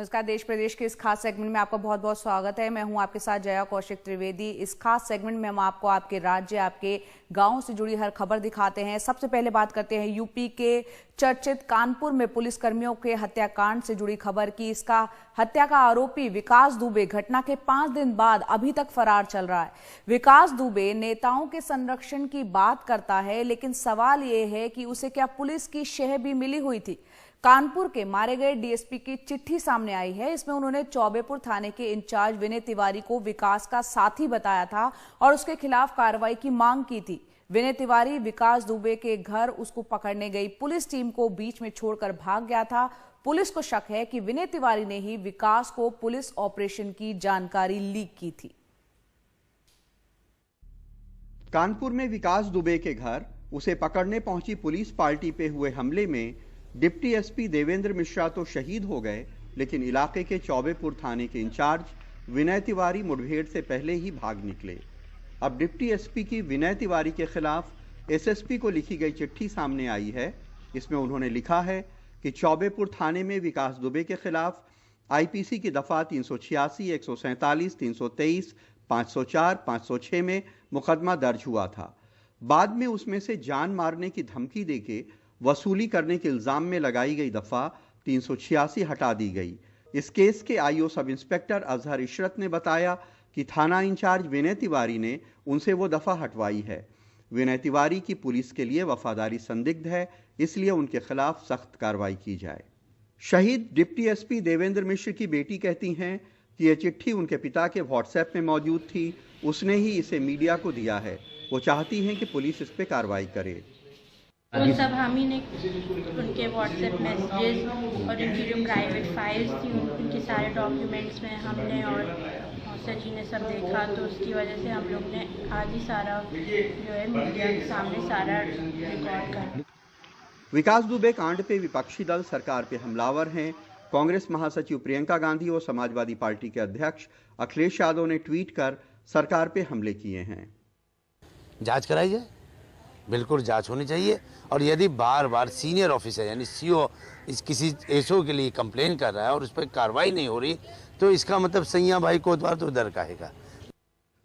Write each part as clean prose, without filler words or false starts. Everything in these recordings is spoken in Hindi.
नमस्कार। देश प्रदेश के इस खास सेगमेंट में आपका बहुत बहुत स्वागत है। मैं हूं आपके साथ जया कौशिक त्रिवेदी। इस खास सेगमेंट में हम आपको आपके राज्य, आपके गांव से जुड़ी हर खबर दिखाते हैं। सबसे पहले बात करते हैं यूपी के चर्चित कानपुर में पुलिसकर्मियों के हत्याकांड से जुड़ी खबर की। इसका हत्या का आरोपी विकास दुबे घटना के 5 दिन बाद अभी तक फरार चल रहा है। विकास दुबे नेताओं के संरक्षण की बात करता है, लेकिन सवाल यह है कि उसे क्या पुलिस की शह भी मिली हुई थी। कानपुर के मारे गए डीएसपी की चिट्ठी सामने आई है। इसमें उन्होंने चौबेपुर थाने के इंचार्ज विनय तिवारी को विकास का साथी बताया था और उसके खिलाफ कार्रवाई की मांग की थी। विनय तिवारी विकास दुबे के घर उसको पकड़ने गई पुलिस टीम को बीच में छोड़कर भाग गया था। पुलिस को शक है कि विनय तिवारी ने ही विकास को पुलिस ऑपरेशन की जानकारी लीक की थी। कानपुर में विकास दुबे के घर उसे पकड़ने पहुंची पुलिस पार्टी पे हुए हमले में डिप्टी एसपी देवेंद्र मिश्रा तो शहीद हो गए, लेकिन इलाके के चौबेपुर थाने के इंचार्ज विनय तिवारी मुठभेड़ से पहले ही भाग निकले। अब डिप्टी एसपी की विनय तिवारी के खिलाफ एसएसपी को लिखी गई चिट्ठी सामने आई है। इसमें उन्होंने लिखा है कि चौबेपुर थाने में विकास दुबे के खिलाफ आईपीसी की दफा 386, 147, 323, 504, 506 में मुकदमा दर्ज हुआ था। बाद में उसमें से जान मारने की धमकी देके वसूली करने के इल्जाम में लगाई गई दफा 386 हटा दी गई। इस केस के IO sub inspector Azhar Ishrat ने बताया कि थाना इंचार्ज विनय तिवारी ने उनसे वो दफा हटवाई है। विनय तिवारी की पुलिस के लिए वफादारी संदिग्ध है, इसलिए उनके खिलाफ सख्त कार्रवाई की जाए। शहीद डिप्टी एसपी देवेंद्र मिश्र की बेटी कहती हैं कि यह चिट्ठी उनके पिता के व्हाट्सएप में मौजूद थी। उसने ही इसे मीडिया को दिया है। वो चाहती हैं कि पुलिस इस पे कार्रवाई करे। वो सब हम ही ने उनके व्हाट्सएप मैसेजेस और उनकी जो प्राइवेट फाइल्स थी उनके सारे डॉक्यूमेंट्स में हमने और मौसा जी ने सब देखा, तो उसकी वजह से हम लोग ने आज ही सारा जो है मीडिया के सामने सारा रिकॉर्ड कर। विकास दुबे कांड पे विपक्षी दल सरकार पे हमलावर हैं। कांग्रेस महासचिव प्रियंका गांधी और समाजवादी पार्टी के अध्यक्ष अखिलेश यादव ने ट्वीट कर सरकार पे हमले किए हैं। जांच कराई जाए, बिल्कुल जांच होनी चाहिए। और यदि बार बार सीनियर ऑफिसर यानी सीओ इस किसी एसओ के लिए कंप्लेन कर रहा है और उस पर कार्रवाई नहीं हो रही, तो इसका मतलब सैया भाई कोतवाल तो डर काहेगा।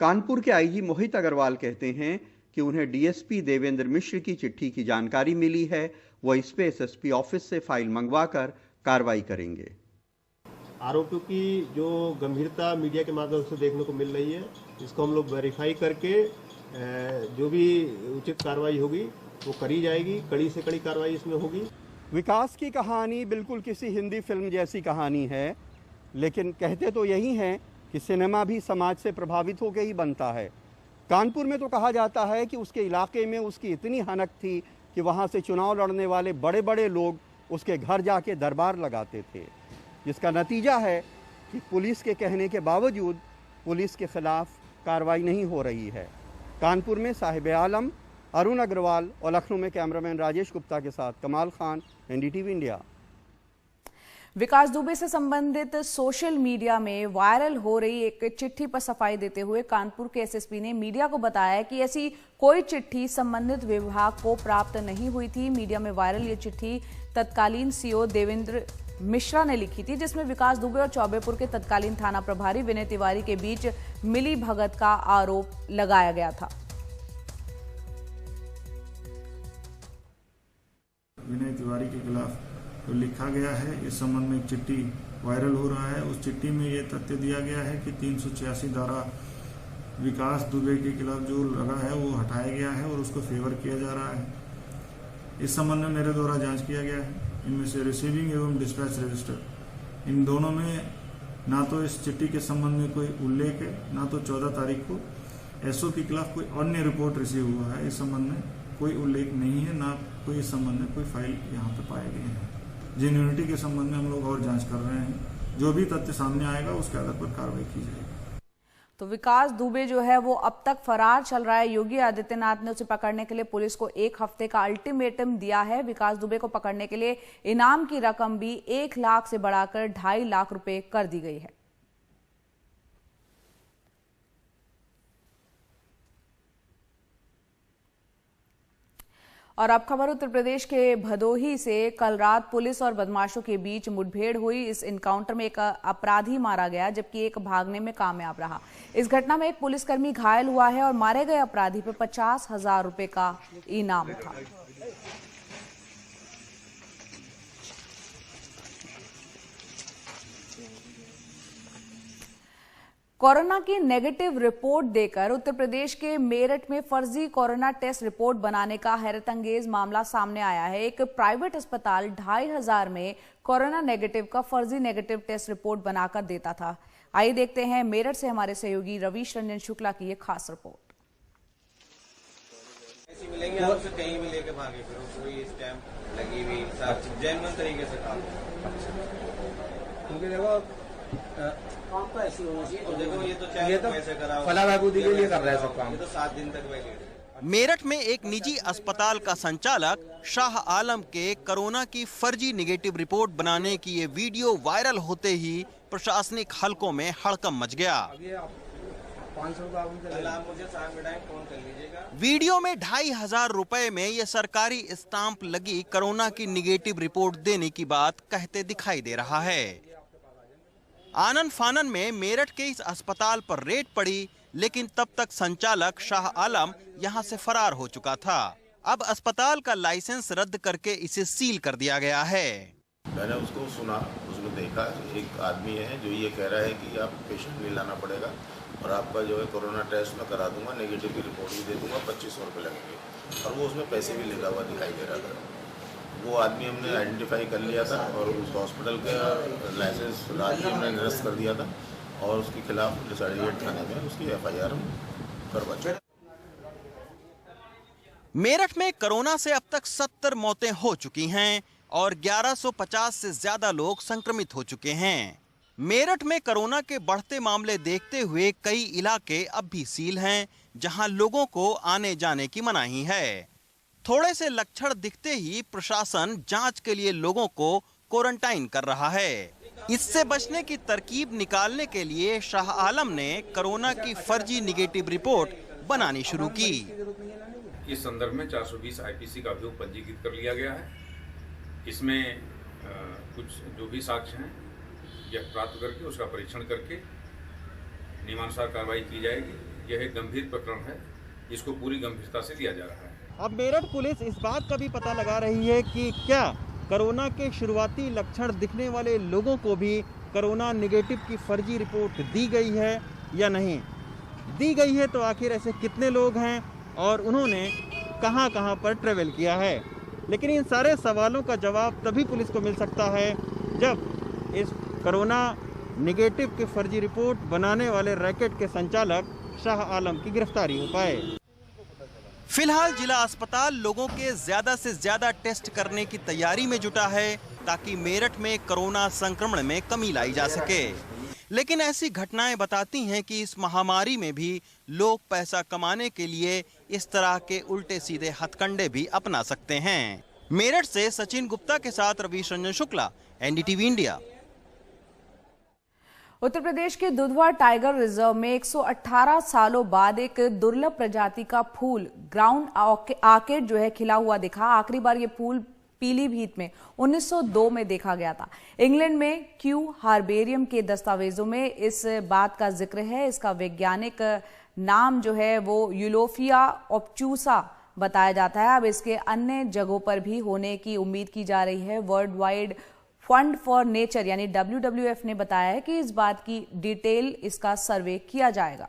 कानपुर के आईजी मोहित अग्रवाल कहते हैं कि उन्हें डीएसपी देवेंद्र मिश्र की चिट्ठी की जानकारी मिली है। वो इस पे एसएसपी ऑफिस से फाइल मंगवाकर कार्रवाई करेंगे। आरोपियों की जो गंभीरता मीडिया के माध्यम से देखने को मिल रही है, इसको हम लोग वेरीफाई करके जो भी उचित कार्रवाई होगी वो करी जाएगी। कड़ी से कड़ी कार्रवाई इसमें होगी। विकास की कहानी बिल्कुल किसी हिंदी फिल्म जैसी कहानी है, लेकिन कहते तो यही हैं कि सिनेमा भी समाज से प्रभावित होकर ही बनता है। कानपुर में तो कहा जाता है कि उसके इलाके में उसकी इतनी हनक थी कि वहाँ से चुनाव लड़ने वाले बड़े बड़े लोग उसके घर जाके दरबार लगाते थे, जिसका नतीजा है कि पुलिस के कहने के बावजूद पुलिस के खिलाफ कार्रवाई नहीं हो रही है। कानपुर में साहिब आलम अरुण अग्रवाल और लखनऊ में कैमरामैन राजेश गुप्ता के साथ कमाल खान, एनडीटीवी इंडिया। विकास दुबे से संबंधित सोशल मीडिया में वायरल हो रही एक चिट्ठी पर सफाई देते हुए कानपुर के एसएसपी ने मीडिया को बताया कि ऐसी कोई चिट्ठी संबंधित विभाग को प्राप्त नहीं हुई थी। मीडिया में वायरल ये चिट्ठी तत्कालीन सीओ देवेंद्र मिश्रा ने लिखी थी, जिसमें विकास दुबे और चौबेपुर के तत्कालीन थाना प्रभारी विनय तिवारी के बीच मिली भगत का आरोप लगाया गया था। विनय तिवारी के खिलाफ तो लिखा गया है, इस संबंध में एक चिट्ठी वायरल हो रहा है। उस चिट्ठी में यह तथ्य दिया गया है कि 386 धारा विकास दुबे के खिलाफ जो लगा है वो हटाया गया है और उसको फेवर किया जा रहा है। इस संबंध में मेरे द्वारा जांच किया गया है। इनमें से रिसीविंग एवं डिस्पैच रजिस्टर, इन दोनों में ना तो इस चिट्ठी के संबंध में कोई उल्लेख है, ना तो 14 तारीख को एसओ के खिलाफ कोई अन्य रिपोर्ट रिसीव हुआ है। इस संबंध में कोई उल्लेख नहीं है, ना कोई इस संबंध में कोई फाइल यहाँ पे पाए गए हैं। जेन्युइनिटी के संबंध में हम लोग और जांच कर रहे हैं। जो भी तथ्य सामने आएगा उसके आधार पर कार्रवाई की जाएगी। तो विकास दुबे जो है वो अब तक फरार चल रहा है। योगी आदित्यनाथ ने उसे पकड़ने के लिए पुलिस को 1 हफ्ते का अल्टीमेटम दिया है। विकास दुबे को पकड़ने के लिए इनाम की रकम भी 1 लाख से बढ़ाकर 2.5 लाख रुपए कर दी गई है। और अब खबर उत्तर प्रदेश के भदोही से। कल रात पुलिस और बदमाशों के बीच मुठभेड़ हुई। इस इनकाउंटर में एक अपराधी मारा गया जबकि एक भागने में कामयाब रहा। इस घटना में एक पुलिसकर्मी घायल हुआ है और मारे गए अपराधी पर 50,000 रुपए का इनाम था। कोरोना की नेगेटिव रिपोर्ट देकर उत्तर प्रदेश के मेरठ में फर्जी कोरोना टेस्ट रिपोर्ट बनाने का हैरतअंगेज मामला सामने आया है। एक प्राइवेट अस्पताल 2,500 में कोरोना नेगेटिव का फर्जी नेगेटिव टेस्ट रिपोर्ट बनाकर देता था। आइए देखते हैं मेरठ से हमारे सहयोगी रवीश रंजन शुक्ला की एक खास रिपोर्ट। मिलेंगे आपसे कहीं भी लेके भागे फिर कोई स्टैम्प लगी हुई जेन्युइन तरीके से काम क्योंकि देखो काम तो ऐसी होना चाहिए। देखो ये तो पैसे करा फलाबूदी के लिए कर रहा है सब काम। ये तो 7 दिन तक वैलिड। मेरठ में एक निजी अस्पताल का संचालक शाह आलम के कोरोना की फर्जी निगेटिव रिपोर्ट बनाने की ये वीडियो वायरल होते ही प्रशासनिक हलकों में हड़कंप मच गया। वीडियो में 2,500 रुपए में ये सरकारी स्टाम्प लगी कोरोना की निगेटिव रिपोर्ट देने की बात कहते दिखाई दे रहा है। आनन फानन में मेरठ के इस अस्पताल पर रेड पड़ी, लेकिन तब तक संचालक शाह आलम यहां से फरार हो चुका था। अब अस्पताल का लाइसेंस रद्द करके इसे सील कर दिया गया है। मैंने उसको सुना, उसको देखा, एक आदमी है जो ये कह रहा है कि आप पेशेंट नहीं लाना पड़ेगा और आपका जो है कोरोना टेस्ट मैं करा दूंगा, नेगेटिव की रिपोर्ट भी दे दूंगा, 2500 रुपये लगेंगे और वो उसमें पैसे भी लिखा हुआ दिखाई दे रहा था। वो आदमी हमने आइडेंटिफाई कर लिया था और उस हॉस्पिटल का लाइसेंस फिलहाल हमने निरस्त कर दिया था और उसके खिलाफ डिसाइडेड थाने में उसकी FIR करवा चुके। मेरठ में कोरोना से अब तक 70 मौतें हो चुकी हैं और 1150 से ज्यादा लोग संक्रमित हो चुके हैं। मेरठ में कोरोना के बढ़ते मामले देखते हुए कई इलाके अब भी सील हैं, जहां लोगों को आने जाने की मनाही है। थोड़े से लक्षण दिखते ही प्रशासन जांच के लिए लोगों को क्वारंटाइन कर रहा है। इससे बचने की तरकीब निकालने के लिए शाह आलम ने कोरोना की फर्जी निगेटिव रिपोर्ट बनानी शुरू की। इस संदर्भ में 420 IPC का अभियोग पंजीकृत कर लिया गया है। इसमें कुछ जो भी साक्ष्य हैं यह प्राप्त करके उसका परीक्षण करके नियमानुसार कार्रवाई की जाएगी। यह एक गंभीर प्रकरण है, इसको पूरी गंभीरता से लिया जा रहा है। अब मेरठ पुलिस इस बात का भी पता लगा रही है कि क्या कोरोना के शुरुआती लक्षण दिखने वाले लोगों को भी कोरोना नेगेटिव की फर्जी रिपोर्ट दी गई है या नहीं। दी गई है तो आखिर ऐसे कितने लोग हैं और उन्होंने कहां कहां पर ट्रेवल किया है। लेकिन इन सारे सवालों का जवाब तभी पुलिस को मिल सकता है जब इस कोरोना नेगेटिव की फर्जी रिपोर्ट बनाने वाले रैकेट के संचालक शाह आलम की गिरफ्तारी हो पाए। फिलहाल जिला अस्पताल लोगों के ज्यादा से ज्यादा टेस्ट करने की तैयारी में जुटा है ताकि मेरठ में कोरोना संक्रमण में कमी लाई जा सके। लेकिन ऐसी घटनाएं बताती हैं कि इस महामारी में भी लोग पैसा कमाने के लिए इस तरह के उल्टे सीधे हथकंडे भी अपना सकते हैं। मेरठ से सचिन गुप्ता के साथ रवीश रंजन शुक्ला, NDTV इंडिया। उत्तर प्रदेश के दुधवा टाइगर रिजर्व में 118 सालों बाद एक दुर्लभ प्रजाति का फूल ग्राउंड आर्किड जो है खिला हुआ दिखा। आखिरी बार ये फूल पीलीभीत में 1902 में देखा गया था। इंग्लैंड में क्यू हार्बेरियम के दस्तावेजों में इस बात का जिक्र है। इसका वैज्ञानिक नाम जो है वो यूलोफिया ऑब्चूसा बताया जाता है। अब इसके अन्य जगहों पर भी होने की उम्मीद की जा रही है। World wide fund for nature यानी WWF ने बताया है कि इस बात की डिटेल इसका सर्वे किया जाएगा।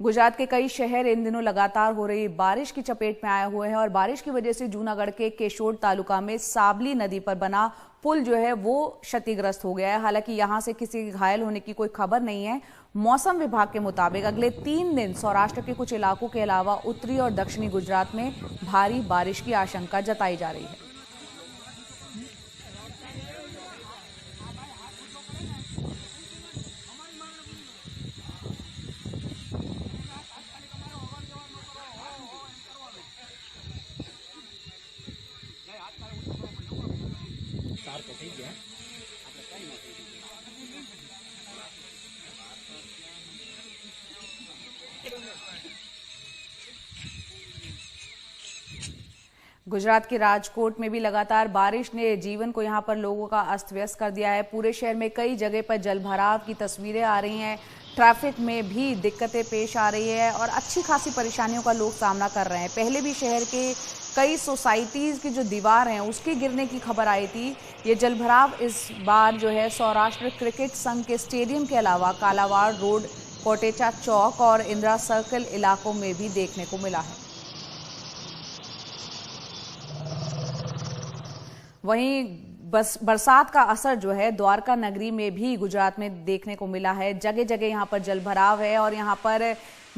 गुजरात के कई शहर इन दिनों लगातार हो रही बारिश की चपेट में आए हुए हैं और बारिश की वजह से जूनागढ़ के केशोद तालुका में साबली नदी पर बना पुल जो है वो क्षतिग्रस्त हो गया है। हालांकि यहां से किसी के घायल होने की कोई खबर नहीं है। मौसम विभाग के मुताबिक अगले 3 दिन सौराष्ट्र के कुछ इलाकों के अलावा उत्तरी और दक्षिणी गुजरात में भारी बारिश की आशंका जताई जा रही है। गुजरात के राजकोट में भी लगातार बारिश ने जीवन को यहां पर लोगों का अस्त व्यस्त कर दिया है। पूरे शहर में कई जगह पर जलभराव की तस्वीरें आ रही हैं। ट्रैफिक में भी दिक्कतें पेश आ रही है और अच्छी खासी परेशानियों का लोग सामना कर रहे हैं। पहले भी शहर के कई सोसाइटीज की जो दीवार हैं उसके गिरने की खबर आई थी। ये जलभराव इस बार जो है सौराष्ट्र क्रिकेट संघ के स्टेडियम के अलावा कालावाड़ रोड, कोटेचा चौक और इंदिरा सर्कल इलाकों में भी देखने को मिला है। वहीं बरसात का असर जो है द्वारका नगरी में भी गुजरात में देखने को मिला है। जगह जगह यहाँ पर जलभराव है और यहाँ पर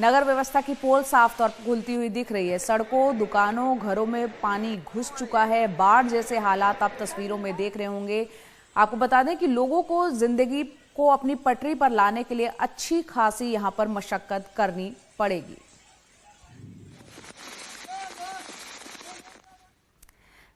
नगर व्यवस्था की पोल साफ तौर पर खुलती हुई दिख रही है। सड़कों, दुकानों, घरों में पानी घुस चुका है। बाढ़ जैसे हालात आप तस्वीरों में देख रहे होंगे। आपको बता दें कि लोगों को जिंदगी को अपनी पटरी पर लाने के लिए अच्छी खासी यहाँ पर मशक्कत करनी पड़ेगी।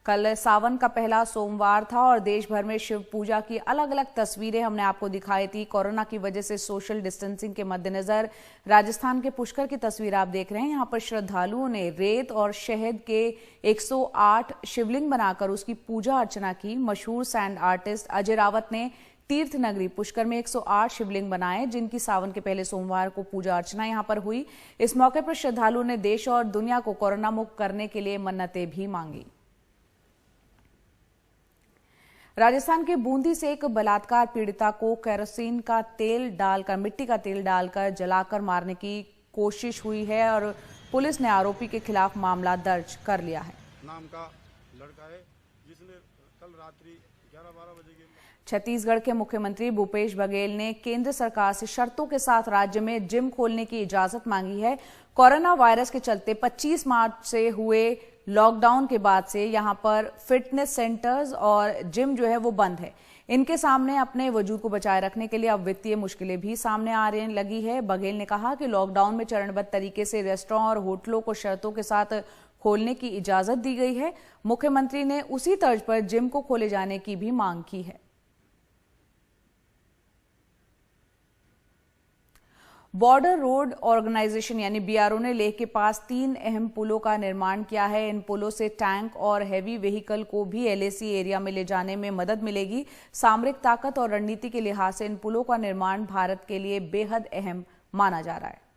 कल सावन का पहला सोमवार था और देश भर में शिव पूजा की अलग अलग तस्वीरें हमने आपको दिखाई थी। कोरोना की वजह से सोशल डिस्टेंसिंग के मद्देनजर राजस्थान के पुष्कर की तस्वीर आप देख रहे हैं। यहाँ पर श्रद्धालुओं ने रेत और शहद के 108 शिवलिंग बनाकर उसकी पूजा अर्चना की। मशहूर सैंड आर्टिस्ट अजय रावत ने तीर्थ नगरी पुष्कर में 108 शिवलिंग बनाए, जिनकी सावन के पहले सोमवार को पूजा अर्चना यहाँ पर हुई। इस मौके पर श्रद्धालुओं ने देश और दुनिया को कोरोना मुक्त करने के लिए मन्नतें भी मांगी। राजस्थान के बूंदी से एक बलात्कार पीड़िता को केरोसिन का तेल डालकर, मिट्टी का तेल डालकर जलाकर मारने की कोशिश हुई है और पुलिस ने आरोपी के खिलाफ मामला दर्ज कर लिया है। नाम का लड़का है जिसने कल रात्रि 11-12 बजे के छत्तीसगढ़ के मुख्यमंत्री भूपेश बघेल ने केंद्र सरकार से शर्तों के साथ राज्य में जिम खोलने की इजाजत मांगी है। कोरोना वायरस के चलते 25 मार्च से हुए लॉकडाउन के बाद से यहां पर फिटनेस सेंटर्स और जिम जो है वो बंद है। इनके सामने अपने वजूद को बचाए रखने के लिए अब वित्तीय मुश्किलें भी सामने आने लगी है। बघेल ने कहा कि लॉकडाउन में चरणबद्ध तरीके से रेस्टोरेंट और होटलों को शर्तों के साथ खोलने की इजाजत दी गई है। मुख्यमंत्री ने उसी तर्ज पर जिम को खोले जाने की भी मांग की है। बॉर्डर रोड ऑर्गेनाइजेशन यानी बीआरओ ने लेह के पास 3 अहम पुलों का निर्माण किया है। इन पुलों से टैंक और हैवी व्हीकल को भी एलएसी एरिया में ले जाने में मदद मिलेगी। सामरिक ताकत और रणनीति के लिहाज से इन पुलों का निर्माण भारत के लिए बेहद अहम माना जा रहा है।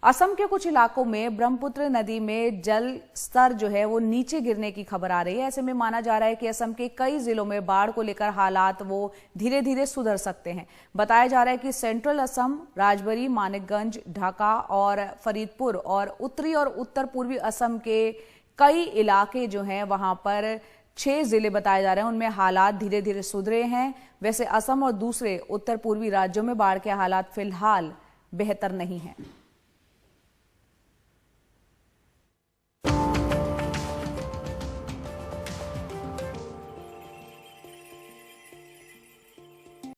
असम के कुछ इलाकों में ब्रह्मपुत्र नदी में जल स्तर जो है वो नीचे गिरने की खबर आ रही है। ऐसे में माना जा रहा है कि असम के कई जिलों में बाढ़ को लेकर हालात वो धीरे धीरे सुधर सकते हैं। बताया जा रहा है कि सेंट्रल असम, राजबरी, मानिकगंज, ढाका और फरीदपुर और उत्तरी और उत्तर पूर्वी असम के कई इलाके जो हैं वहां पर 6 जिले बताए जा रहे हैं, उनमें हालात धीरे धीरे सुधरे हैं। वैसे असम और दूसरे उत्तर पूर्वी राज्यों में बाढ़ के हालात फिलहाल बेहतर नहीं हैं।